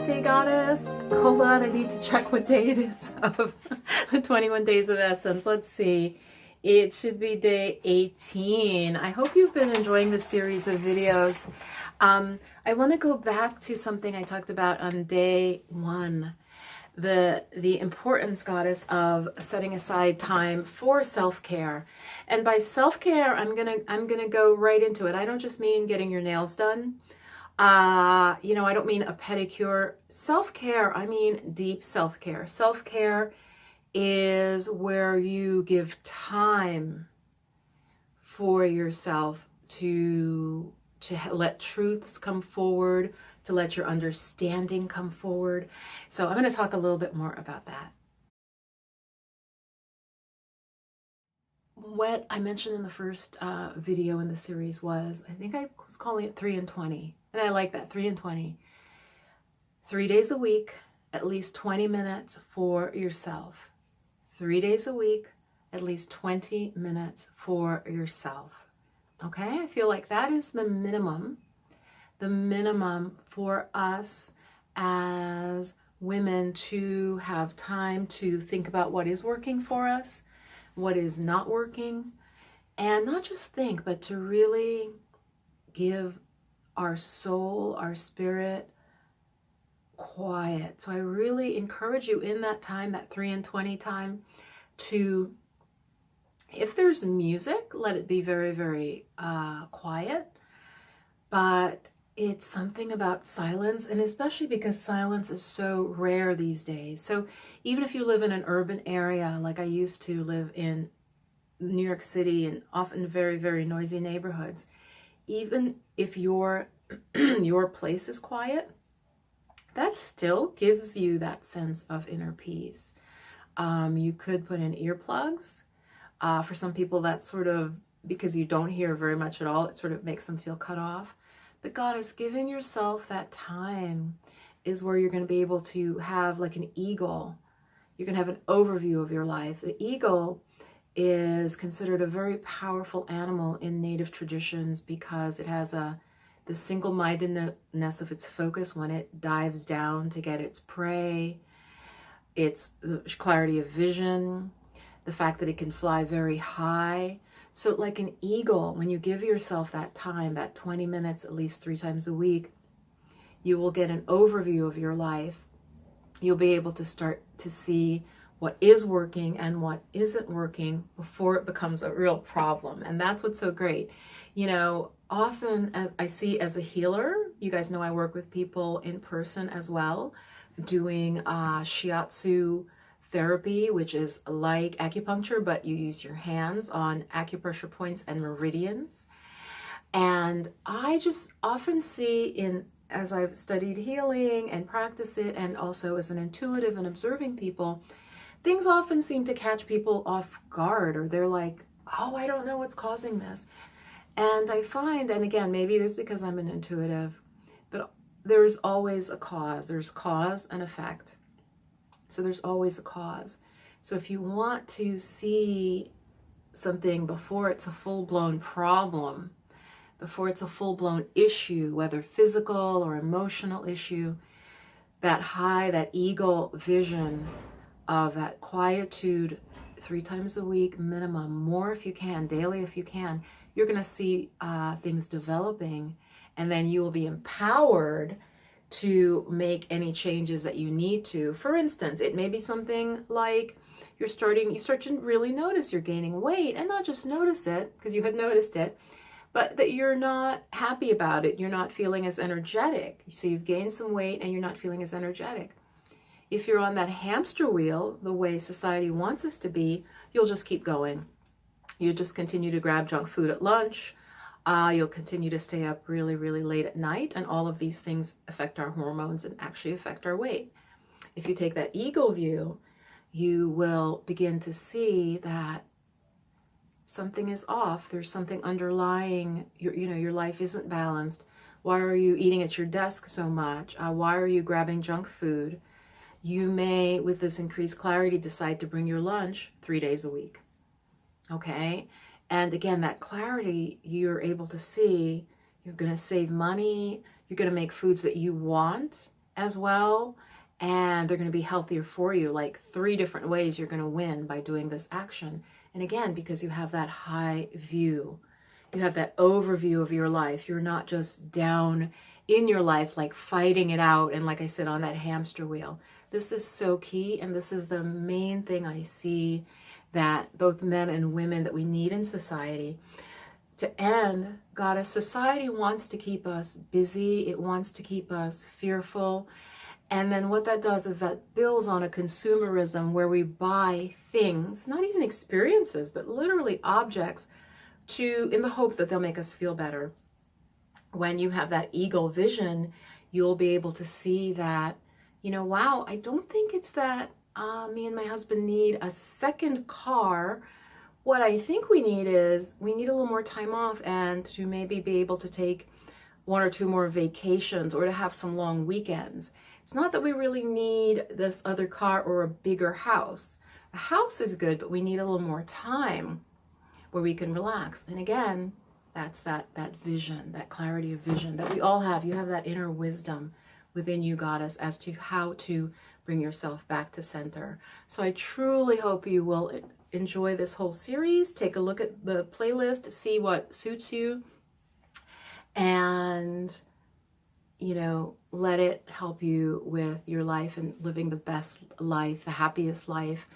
see, goddess. Hold on, I need to check what day it is of the 21 days of essence. Let's see. It should be day 18. I hope you've been enjoying this series of videos. I want to go back to something I talked about on day 1. The importance, goddess, of setting aside time for self-care. And by self-care, I'm gonna go right into it. I don't just mean getting your nails done. I don't mean a pedicure. Self-care, I mean deep self-care. Self-care is where you give time for yourself to let truths come forward, to let your understanding come forward. So I'm going to talk a little bit more about that. What I mentioned in the first video in the series was, I think I was calling it 3 and 20. And I like that, 3 and 20. 3 days a week, at least 20 minutes for yourself. 3 days a week, at least 20 minutes for yourself. Okay, I feel like that is the minimum for us as women to have time to think about what is working for us, what is not working, and not just think, but to really give our soul, our spirit, quiet. So I really encourage you in that time, that 3 and 20 time, to, if there's music, let it be very, very quiet. But it's something about silence, and especially because silence is so rare these days. So even if you live in an urban area, like I used to live in New York City and often very, very noisy neighborhoods, even if your place is quiet, that still gives you that sense of inner peace. You could put in earplugs. For some people, that's sort of, because you don't hear very much at all, it sort of makes them feel cut off. But Goddess, giving yourself that time is where you're going to be able to have like an eagle. You're going to have an overview of your life. The eagle is considered a very powerful animal in native traditions because it has the single-mindedness of its focus when it dives down to get its prey. It's the clarity of vision, the fact that it can fly very high. So like an eagle, when you give yourself that time, that 20 minutes, at least 3 times a week, you will get an overview of your life. You'll be able to start to see what is working and what isn't working before it becomes a real problem. And that's what's so great. You know, often I see as a healer, you guys know I work with people in person as well, doing shiatsu therapy, which is like acupuncture, but you use your hands on acupressure points and meridians. And I just often see, as I've studied healing and practice it, and also as an intuitive and observing people, things often seem to catch people off guard, or they're like, oh, I don't know what's causing this. And I find, and again, maybe it is because I'm an intuitive, but there's always a cause. There's cause and effect. So there's always a cause. So if you want to see something before it's a full-blown problem, before it's a full-blown issue, whether physical or emotional issue, that eagle vision of that quietude, 3 times a week minimum, more if you can, daily if you can, you're going to see things developing, and then you will be empowered to make any changes that you need to. For instance, it may be something like you start to really notice you're gaining weight, and not just notice it because you had noticed it, but that you're not happy about it. You're not feeling as energetic. So you've gained some weight and you're not feeling as energetic. If you're on that hamster wheel, the way society wants us to be, you'll just keep going. You just continue to grab junk food at lunch. You'll continue to stay up really, really late at night, and all of these things affect our hormones and actually affect our weight. If you take that eagle view, you will begin to see that something is off. There's something underlying. Your life isn't balanced. Why are you eating at your desk so much? Why are you grabbing junk food? You may, with this increased clarity, decide to bring your lunch 3 days a week. Okay? And again, that clarity, you're able to see, you're going to save money, you're going to make foods that you want as well, and they're going to be healthier for you. Like 3 different ways you're going to win by doing this action. And again, because you have that high view, you have that overview of your life. You're not just down in your life, like fighting it out. And like I said, on that hamster wheel, this is so key. And this is the main thing I see that both men and women that we need in society to end. Goddess, society wants to keep us busy. It wants to keep us fearful. And then what that does is that builds on a consumerism where we buy things, not even experiences, but literally objects, in the hope that they'll make us feel better. When you have that eagle vision, you'll be able to see that, wow, I don't think it's that me and my husband need a second car. What I think we need is we need a little more time off, and to maybe be able to take 1 or 2 more vacations, or to have some long weekends. It's not that we really need this other car or a bigger house. A house is good, but we need a little more time where we can relax. And again, that's that vision, that clarity of vision that we all have. You have that inner wisdom within you, Goddess, as to how to bring yourself back to center. So I truly hope you will enjoy this whole series. Take a look at the playlist, see what suits you, and let it help you with your life and living the best life, the happiest life,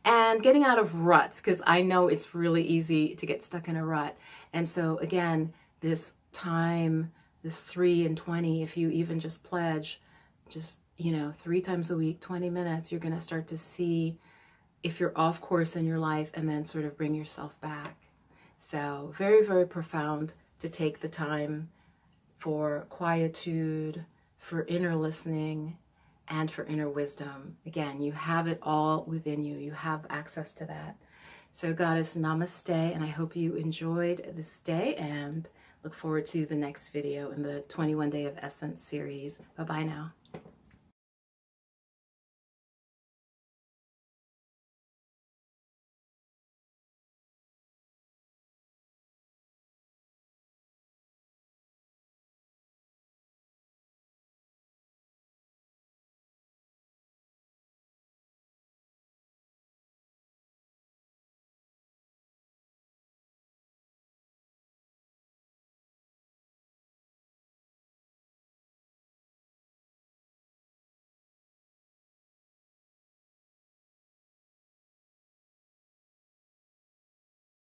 and getting out of ruts, because I know it's really easy to get stuck in a rut. And so again, this time, this 3 and 20, if you even just pledge, 3 times a week, 20 minutes, you're going to start to see if you're off course in your life, and then sort of bring yourself back. So very, very profound to take the time for quietude, for inner listening, and for inner wisdom. Again, you have it all within you. You have access to that. So Goddess, namaste, and I hope you enjoyed this day, and look forward to the next video in the 21 Day of Essence series. Bye-bye now.